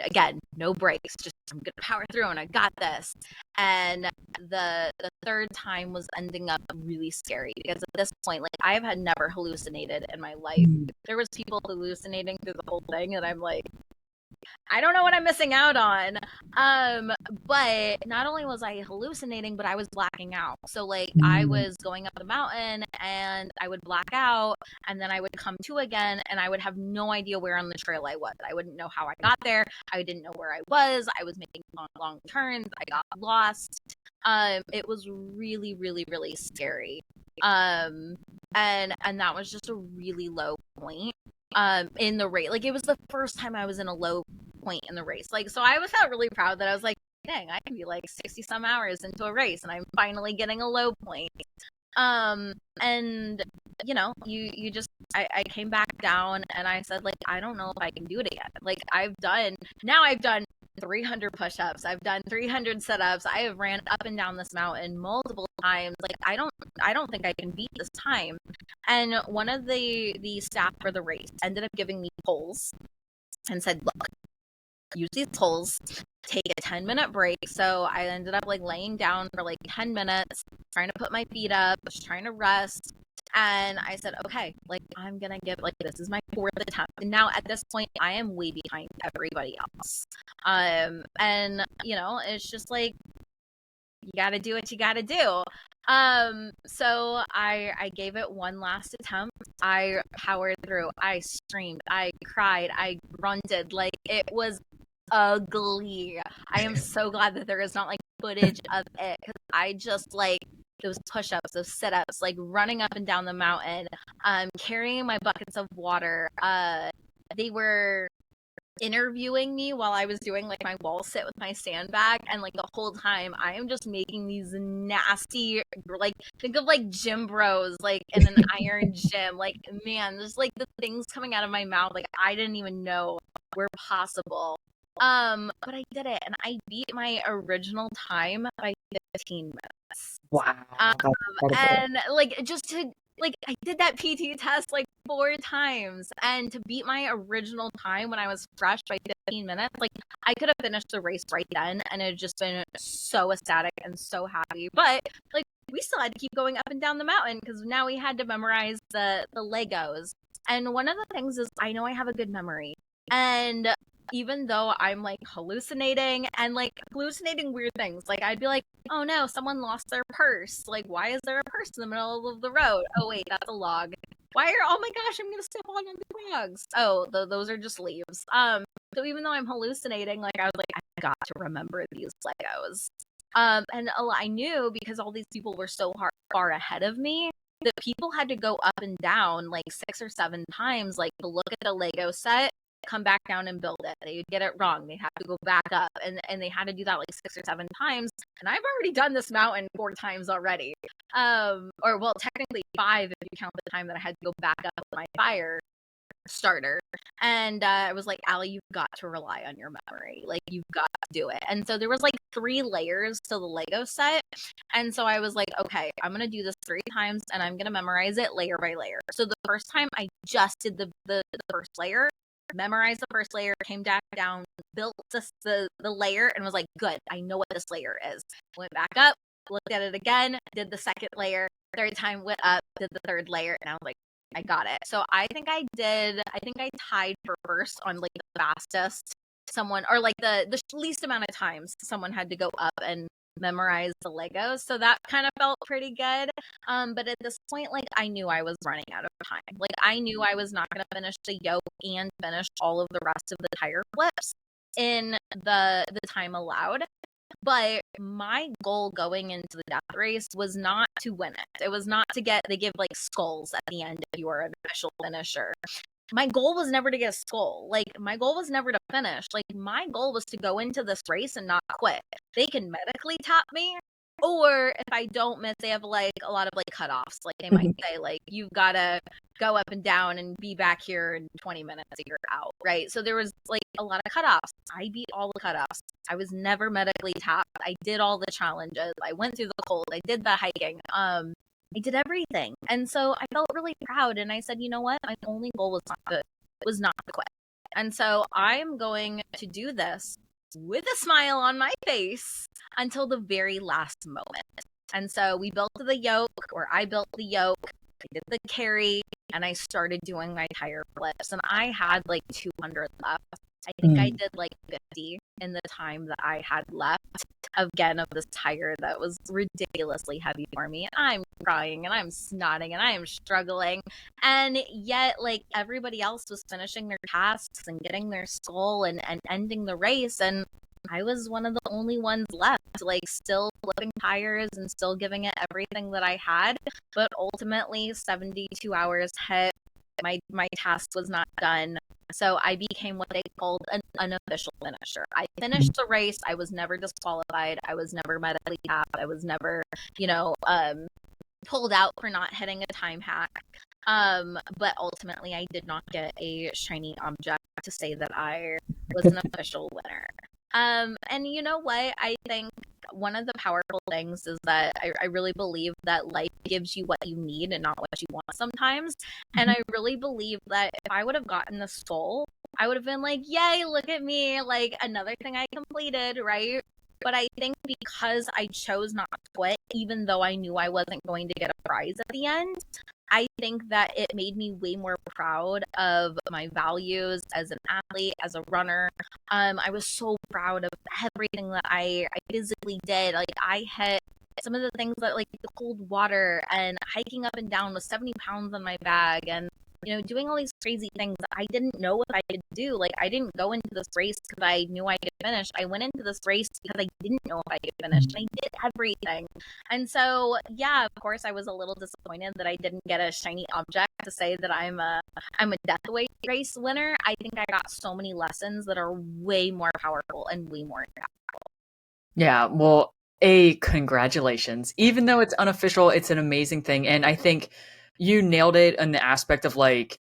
Again, no breaks, just I'm going to power through, and I got this. And the third time was ending up really scary, because at this point, like, I have had never hallucinated in my life. There was people hallucinating through the whole thing, and I'm like, I don't know what I'm missing out on. But not only was I hallucinating, but I was blacking out. So like, I was going up the mountain, and I would black out, and then I would come to again, and I would have no idea where on the trail I was. I wouldn't know how I got there. I didn't know where I was. I was making long turns. I got lost. It was really, really, really scary. And that was just a really low point in the race. Like, it was the first time I was in a low point in the race. Like, so I felt really proud that I was like, dang, I can be like 60 some hours into a race, and I'm finally getting a low point. And you just, I came back down, and I said, like, I don't know if I can do it again. Like, I've done 300 push-ups, I've done 300 sit-ups, I have ran up and down this mountain multiple times. Like, I don't think I can beat this time. And one of the staff for the race ended up giving me poles and said, look, use these poles, take a 10-minute break. So I ended up like laying down for like 10 minutes, trying to put my feet up, just trying to rest. And I said, okay, like, I'm gonna give, like, this is my fourth attempt, and now at this point I am way behind everybody else. And it's just like, you gotta do what you gotta do. So I gave it one last attempt. I powered through. I screamed, I cried, I grunted. Like, it was ugly. I am so glad that there is not like footage of it, because I just, like, those push-ups, those sit-ups, like running up and down the mountain, carrying my buckets of water. They were interviewing me while I was doing like my wall sit with my sandbag, and like the whole time I am just making these nasty, like, think of like gym bros like in an iron gym. Like, man, there's like the things coming out of my mouth like I didn't even know were possible. But I did it, and I beat my original time by 15 minutes. Wow. And like, just to, like, I did that PT test like 4 times, and to beat my original time when I was fresh by 15 minutes, like, I could have finished the race right then, and it had just been so ecstatic and so happy. But like, we still had to keep going up and down the mountain, because now we had to memorize the Legos. And one of the things is, I know I have a good memory, and even though I'm like hallucinating weird things, like, I'd be like, oh no, someone lost their purse. Like, why is there a purse in the middle of the road? Oh wait, that's a log. Oh my gosh, I'm gonna step on the logs. Oh, those are just leaves. So even though I'm hallucinating, like, I was like, I got to remember these Legos. And I knew, because all these people were so far ahead of me, that people had to go up and down like 6 or 7 times, like, to look at a Lego set, come back down and build it. They would get it wrong, they'd have to go back up, and they had to do that like 6 or 7 times. And I've already done this mountain 4 times already. Or, well, technically 5 if you count the time that I had to go back up with my fire starter. And I was like, Allie, you've got to rely on your memory. Like, you've got to do it. And so there was like 3 layers to the Lego set. And so I was like, okay, I'm going to do this 3 times, and I'm going to memorize it layer by layer. So the first time I just did the first layer, memorized the first layer, came back down, built the layer, and was like, good, I know what this layer is. Went back up, looked at it again, did the second layer, third time went up, did the third layer, and I was like, I got it. So I think I tied for first on like the fastest someone, or like the least amount of times someone had to go up and memorize the Legos. So that kind of felt pretty good. But at this point, like, I knew I was running out of time. Like, I knew I was not going to finish the yoke and finish all of the rest of the tire flips in the time allowed. But my goal going into the death race was not to win it. It was not to they give like skulls at the end if you are an official finisher. My goal was never to get a skull. Like, my goal was never to finish. Like, my goal was to go into this race and not quit. They can medically tap me, or if I don't miss, they have like a lot of like cutoffs. Like, they might say like, you've got to go up and down and be back here in 20 minutes or you're out, right? So there was like a lot of cutoffs. I beat all the cutoffs. I was never medically tapped. I did all the challenges. I went through the cold. I did the hiking. I did everything. And so I felt really proud. And I said, you know what? My only goal was not to quit. And so I'm going to do this with a smile on my face until the very last moment. And so we built the yoke, or I built the yoke. I did the carry, and I started doing my tire flips. And I had like 200 left. I think I did like 50 in the time that I had left, again, of this tire that was ridiculously heavy for me. And I'm crying and I'm snotting and I am struggling. And yet, like, everybody else was finishing their tasks and getting their skull and ending the race. And I was one of the only ones left, like, still flipping tires and still giving it everything that I had. But ultimately, 72 hours hit. My task was not done. So I became what they called an unofficial finisher. I finished the race. I was never disqualified. I was never medically tapped. I was never, pulled out for not hitting a time hack. But ultimately, I did not get a shiny object to say that I was an official winner. And you know what? I think one of the powerful things is that I really believe that life gives you what you need and not what you want sometimes. And I really believe that if I would have gotten the skull, I would have been like, yay, look at me, like, another thing I completed, right? But I think because I chose not to quit, even though I knew I wasn't going to get a prize at the end, I think that it made me way more proud of my values as an athlete, as a runner. I was so proud of everything that I physically did. Like, I hit some of the things that, like, the cold water and hiking up and down with 70 pounds on my bag, and doing all these crazy things that I didn't know if I could do. Like, I didn't go into this race because I knew I could finish. I went into this race because I didn't know if I could finish, and I did everything. And so, yeah, of course, I was a little disappointed that I didn't get a shiny object to say that I'm a death race winner. I think I got so many lessons that are way more powerful and way more impactful. Yeah, well, congratulations. Even though it's unofficial, it's an amazing thing. And I think you nailed it in the aspect of, like,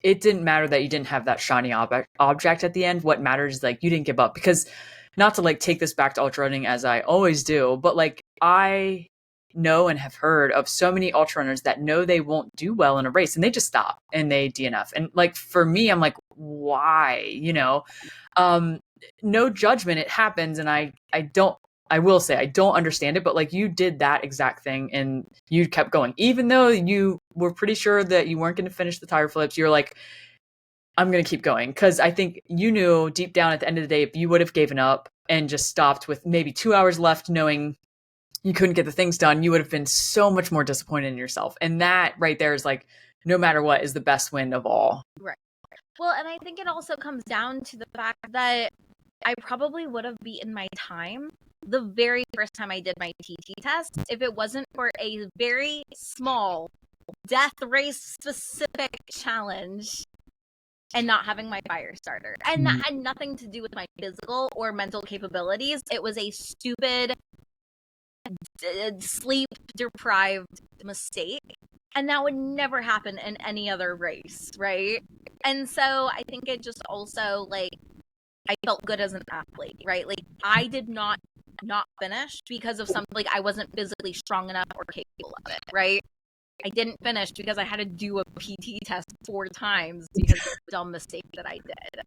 it didn't matter that you didn't have that shiny object at the end. What matters is, like, you didn't give up. Because, not to, like, take this back to ultra running as I always do, but, like, I know and have heard of so many ultra runners that know they won't do well in a race and they just stop and they DNF. And, like, for me, I'm like, why? No judgment, it happens. And I will say I don't understand it, but, like, you did that exact thing and you kept going. Even though you were pretty sure that you weren't going to finish the tire flips, you're like, I'm going to keep going. Because I think you knew deep down at the end of the day, if you would have given up and just stopped with maybe 2 hours left, knowing you couldn't get the things done, you would have been so much more disappointed in yourself. And that right there is, like, no matter what, is the best win of all. Right. Well, and I think it also comes down to the fact that I probably would have beaten my time the very first time I did my TT test if it wasn't for a very small death race specific challenge and not having my fire starter. And that had nothing to do with my physical or mental capabilities. It was a stupid, sleep deprived mistake. And that would never happen in any other race, right? And so I think it just also, like, I felt good as an athlete, right? Like, I did not finish because of something, like, I wasn't physically strong enough or capable of it, right? I didn't finish because I had to do a PT test 4 times because of the dumb mistake that I did.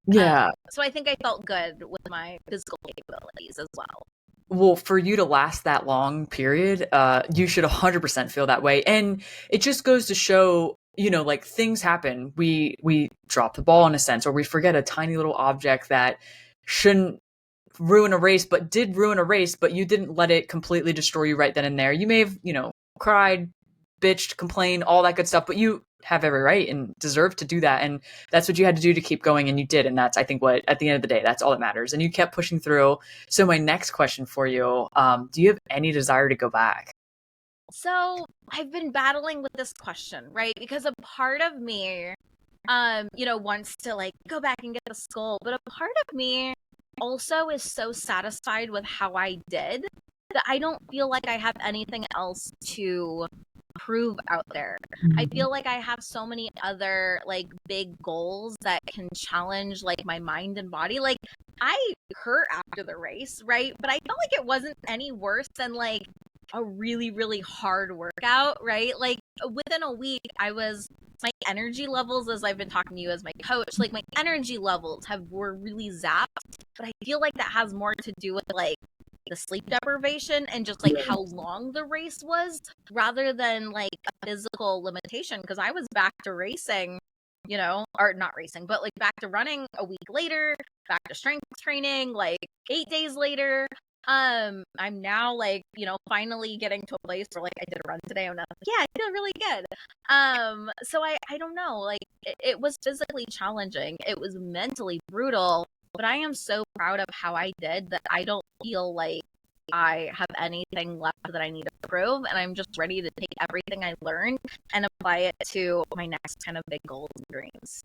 Yeah. So I think I felt good with my physical capabilities as well. Well, for you to last that long period, you should 100% feel that way. And it just goes to show, like things happen. We drop the ball in a sense, or we forget a tiny little object that shouldn't ruin a race, but did ruin a race, but you didn't let it completely destroy you right then and there. You may have, cried, bitched, complained, all that good stuff, but you have every right and deserve to do that. And that's what you had to do to keep going. And you did. And that's, I think, what at the end of the day, that's all that matters. And you kept pushing through. So my next question for you, do you have any desire to go back? So I've been battling with this question, right? Because a part of me, wants to like go back and get the skull, but a part of me also is so satisfied with how I did that I don't feel like I have anything else to prove out there. I feel like I have so many other like big goals that can challenge like my mind and body. Like I hurt after the race, right? But I felt like it wasn't any worse than like a really, really hard workout, right? Like within a week, my energy levels, as I've been talking to you as my coach, like my energy levels were really zapped. But I feel like that has more to do with like the sleep deprivation and just like how long the race was rather than like a physical limitation. Because I was back to racing, or not racing, but like back to running a week later, back to strength training, like 8 days later. I'm now like, finally getting to a place where like I did a run today. I'm not like, yeah, I feel really good. So I don't know, like it was physically challenging. It was mentally brutal, but I am so proud of how I did that I don't feel like I have anything left that I need to prove. And I'm just ready to take everything I learned and apply it to my next kind of big goals and dreams.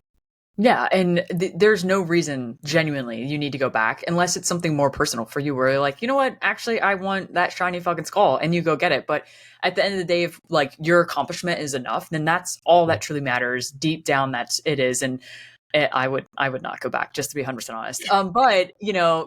Yeah, and there's no reason genuinely you need to go back unless it's something more personal for you where you're like, you know what, actually I want that shiny fucking skull and you go get it. But at the end of the day, if like your accomplishment is enough, then that's all that truly matters. Deep down that's it is. And I would not go back, just to be 100% honest. But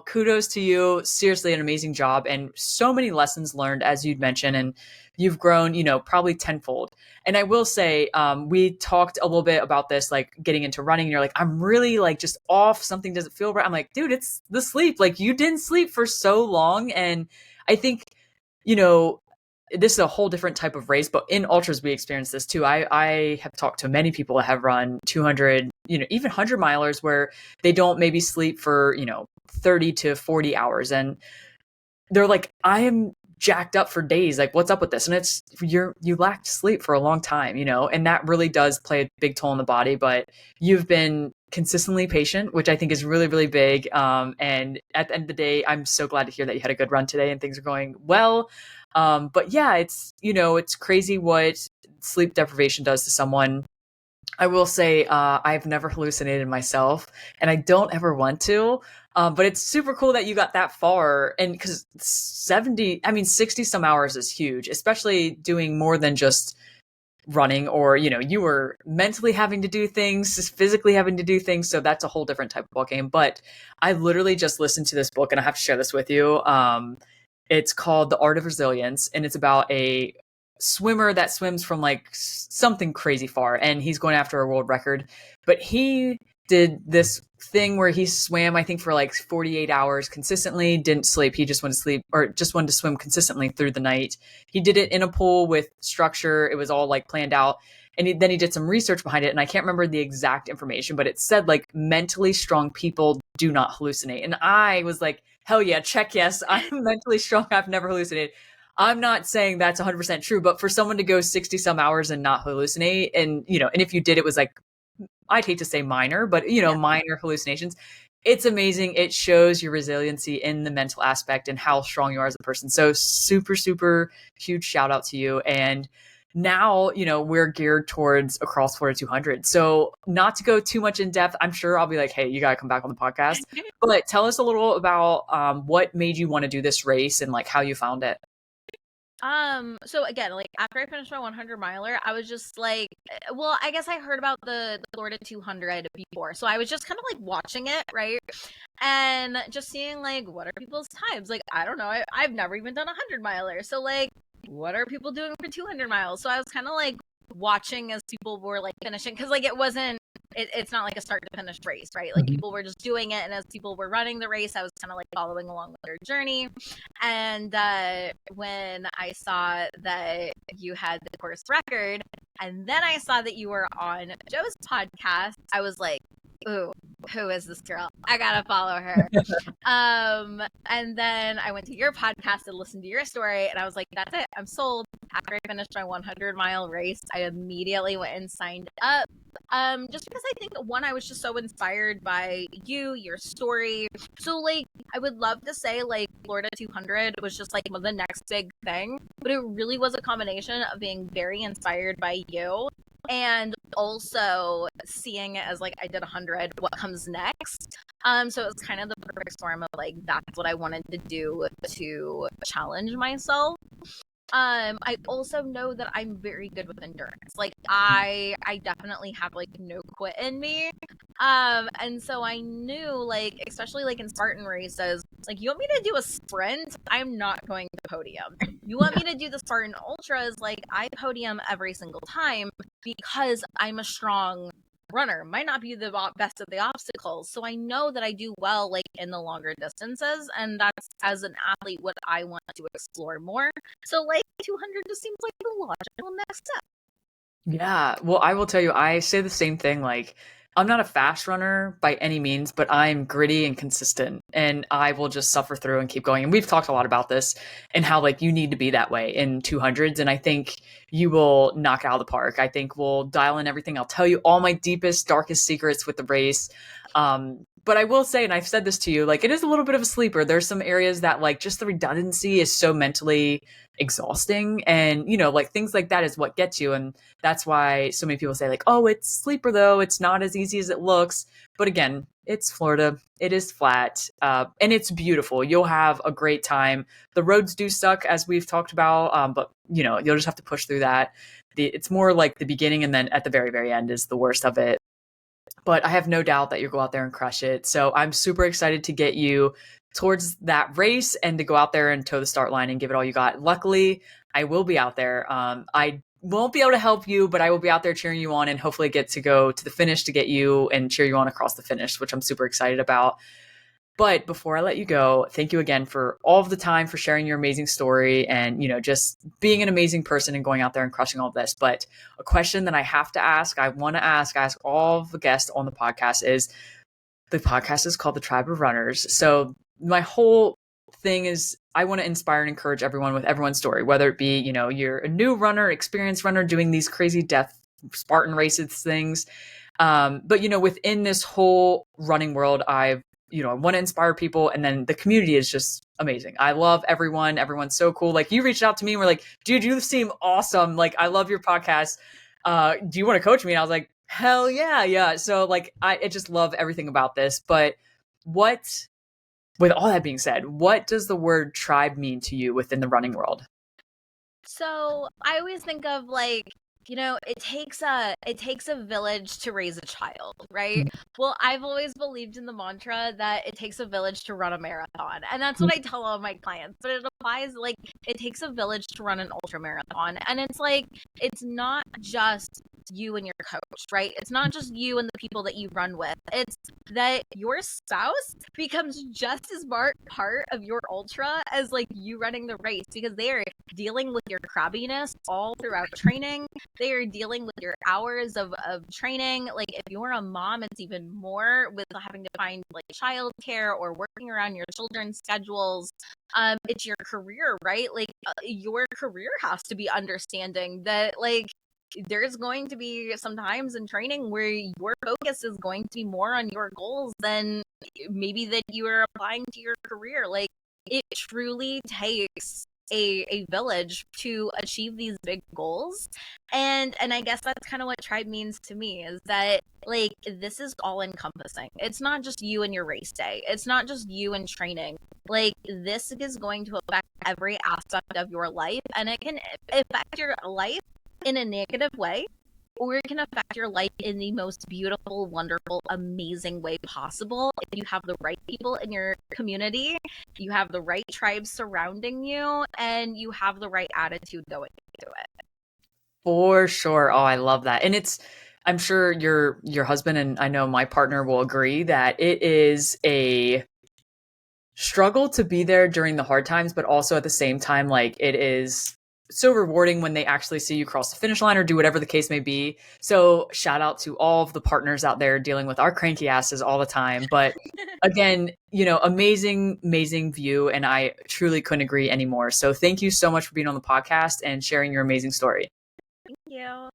kudos to you. Seriously, an amazing job and so many lessons learned, as you'd mentioned, and you've grown, probably tenfold. And I will say, we talked a little bit about this, like getting into running. And you're like, I'm really like just off. Something doesn't feel right. I'm like, dude, it's the sleep. Like you didn't sleep for so long, and I think, you know, this is a whole different type of race, but in ultras we experience this too. I have talked to many people that have run 200, even 100 milers where they don't maybe sleep for 30 to 40 hours, and they're like, I am jacked up for days, like what's up with this? And it's you lacked sleep for a long time, and that really does play a big toll on the body. But you've been consistently patient, which I think is really, really big. And at the end of the day, I'm so glad to hear that you had a good run today and things are going well. But yeah, it's crazy what sleep deprivation does to someone. I will say, I've never hallucinated myself, and I don't ever want to. But it's super cool that you got that far. And because 60 some hours is huge, especially doing more than just running, or, you were mentally having to do things, physically having to do things. So that's a whole different type of ball game. But I literally just listened to this book and I have to share this with you. It's called The Art of Resilience, and it's about a swimmer that swims from like something crazy far, and he's going after a world record. But he did this thing where he swam, I think, for like 48 hours consistently, didn't sleep. He just wanted to sleep, or just wanted to swim consistently through the night. He did it in a pool with structure. It was all like planned out. And then he did some research behind it. And I can't remember the exact information, but it said like mentally strong people do not hallucinate. And I was like, hell yeah, check yes. I'm mentally strong. I've never hallucinated. I'm not saying that's 100% true, but for someone to go 60 some hours and not hallucinate, and, and if you did, it was like, I'd hate to say minor, but, Yeah. minor hallucinations. It's amazing. It shows your resiliency in the mental aspect and how strong you are as a person. So super, super huge shout out to you. And now, we're geared towards a cross 200. So not to go too much in depth, I'm sure I'll be like, hey, you got to come back on the podcast. But tell us a little about what made you want to do this race and like how you found it. So again, like after I finished my 100 miler, I was just like, well, I guess I heard about the Florida 200 before. So I was just kind of like watching it, right? And just seeing like, what are people's times? Like, I don't know. I've never even done a 100 miler. So like, what are people doing for 200 miles? So I was kind of like watching as people were like finishing, because like it's not like a start to finish race, right? Like people were just doing it, and as people were running the race, I was kind of like following along with their journey. And when I saw that you had the course record, and then I saw that you were on Joe's podcast, I was like, ooh, who is this girl? I gotta follow her. And then I went to your podcast and listened to your story, and I was like, that's it, I'm sold. After I finished my 100-mile race, I immediately went and signed up. Just because I think, one, I was just so inspired by you, your story. So like, I would love to say like Florida 200 was just like the next big thing, but it really was a combination of being very inspired by you and also seeing it as like, I did 100, what comes next. So it was kind of the perfect storm of like, that's what I wanted to do to challenge myself. I also know that I'm very good with endurance. Like I definitely have like no quit in me. And so I knew, like, especially like in Spartan races, like, you want me to do a sprint, I'm not going to podium. You want me to do the Spartan ultras, like, I podium every single time because I'm a strong runner. Might not be the best at the obstacles, so I know that I do well like in the longer distances, and that's, as an athlete, what I want to explore more. So like 200 just seems like the logical next step. Yeah. Well, I will tell you, I say the same thing. Like, I'm not a fast runner by any means, but I'm gritty and consistent, and I will just suffer through and keep going. And we've talked a lot about this and how like you need to be that way in 200s. And I think you will knock it out of the park. I think we'll dial in everything. I'll tell you all my deepest, darkest secrets with the race. But I will say, and I've said this to you, like, it is a little bit of a sleeper. There's some areas that like just the redundancy is so mentally exhausting, and like things like that is what gets you. And that's why so many people say like, oh, it's sleeper though, it's not as easy as it looks. But again, it's Florida, it is flat, and it's beautiful. You'll have a great time. The roads do suck, as we've talked about, but you'll just have to push through that. It's more like the beginning, and then at the very, very end is the worst of it. But I have no doubt that you'll go out there and crush it. So I'm super excited to get you towards that race and to go out there and toe the start line and give it all you got. Luckily, I will be out there. I won't be able to help you, but I will be out there cheering you on and hopefully get to go to the finish to get you and cheer you on across the finish, which I'm super excited about. But before I let you go, thank you again for all of the time, for sharing your amazing story and, just being an amazing person and going out there and crushing all of this. But a question that I have to ask, I want to ask all of the guests on the podcast is, the podcast is called The Tribe of Runners. So my whole thing is I want to inspire and encourage everyone with everyone's story, whether it be, you're a new runner, experienced runner doing these crazy death Spartan races things. But, within this whole running world, I want to inspire people. And then the community is just amazing. I love everyone. Everyone's so cool. Like, you reached out to me and were like, dude, you seem awesome. Like, I love your podcast. Do you want to coach me? And I was like, hell yeah. Yeah. So like, I just love everything about this. But with all that being said, what does the word tribe mean to you within the running world? So I always think of like, it takes a village to raise a child, right? Well, I've always believed in the mantra that it takes a village to run a marathon. And that's what I tell all my clients. But it applies, like, it takes a village to run an ultra marathon. And it's like, it's not just you and your coach, right? It's not just you and the people that you run with. It's that your spouse becomes just as part of your ultra as like you running the race, because they are dealing with your crabbiness all throughout training. They are dealing with your hours of training. Like, if you're a mom, it's even more with having to find like childcare or working around your children's schedules. It's your career, right? Like, your career has to be understanding that, like, there's going to be some times in training where your focus is going to be more on your goals than maybe that you are applying to your career. Like, it truly takes a village to achieve these big goals. And I guess that's kind of what tribe means to me, is that like, this is all encompassing. It's not just you and your race day. It's not just you and training. Like, this is going to affect every aspect of your life, and it can affect your life in a negative way, or it can affect your life in the most beautiful, wonderful, amazing way possible. If you have the right people in your community, you have the right tribe surrounding you, and you have the right attitude going into it. For sure. Oh, I love that. And I'm sure your husband and I know my partner will agree that it is a struggle to be there during the hard times, but also at the same time, like it is so rewarding when they actually see you cross the finish line or do whatever the case may be. So shout out to all of the partners out there dealing with our cranky asses all the time. But again, amazing, amazing view. And I truly couldn't agree anymore. So thank you so much for being on the podcast and sharing your amazing story. Thank you.